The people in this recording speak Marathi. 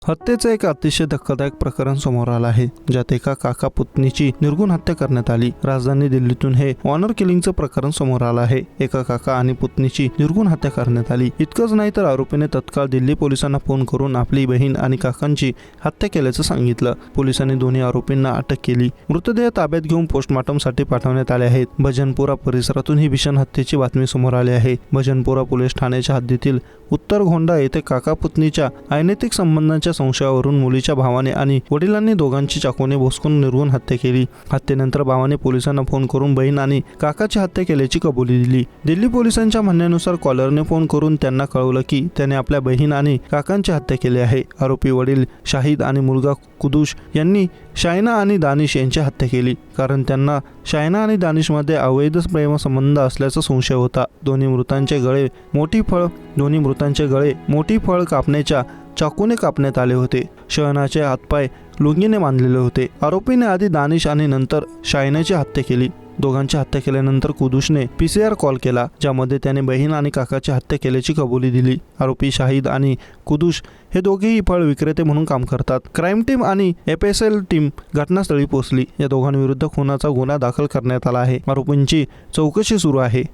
हत्येचं एक अतिशय धक्कादायक प्रकरण समोर आलं आहे, ज्यात एका काका पुतणीची निर्घृण हत्या करण्यात आली। राजधानी दिल्लीतून हे ऑनर किलिंगचं प्रकरण समोर आलं आहे। एका काका आणि पुतणीची निर्घृण हत्या करण्यात आली। इतकंच नाही तर आरोपीने तत्काळ दिल्ली पोलिसांना फोन करून आपली बहीण आणि काकांची हत्या केल्याचं सांगितलं। पोलिसांनी दोन्ही आरोपींना अटक केली। मृतदेह ताब्यात घेऊन पोस्टमॉर्टमसाठी पाठवण्यात आले आहेत। भजनपुरा परिसरातून ही भीषण हत्येची बातमी समोर आली आहे। भजनपुरा पोलीस ठाण्याच्या हद्दीतील उत्तर घोंडा येथे काका पुतणीच्या अनैतिक संबंधांच्या संशयावरून मुलीच्या भावाने आणि वडिलांनी दोघांची चाकूने भोसकून निर्घृण हत्या केली। हत्येनंतर भावाने पोलिसांना फोन करून बहीण आणि काकाची हत्या केल्याची कबुली दिली। दिल्ली पोलिसांच्या म्हणण्यानुसार कॉलरने फोन करून त्यांना कळवलं की त्याने आपल्या बहीण आणि काकांची हत्या केली आहे। आरोपी वडील शाहिद आणि मुलगा कुदूश यांनी शायना आणि दानिश यांची हत्या केली, कारण त्यांना शायना आणि दानिशमध्ये अवैध प्रेमसंबंध असल्याचा संशय होता। दोन्ही मृतांचे गळे मोठी फळ कापण्याच्या चाकूने कापण्यात आले होते। शहनाचे हातपाय लुंगीने बांधलेले होते। आरोपीने आधी दानिश आणि नंतर शायनाची हत्या केली। दोघांची हत्या केल्यानंतर कुदूशने PCR कॉल केला, ज्यामध्ये त्याने बहीण आणि काकाची हत्या केल्याची कबुली दिली। आरोपी शाहिद आणि कुदूश हे दोघेही फळ विक्रेते म्हणून काम करतात। क्राईम टीम आणि FSL टीम घटनास्थळी पोहोचली। या दोघांविरुद्ध खुनाचा गुन्हा दाखल करण्यात आला आहे। आरोपींची चौकशी सुरू आहे।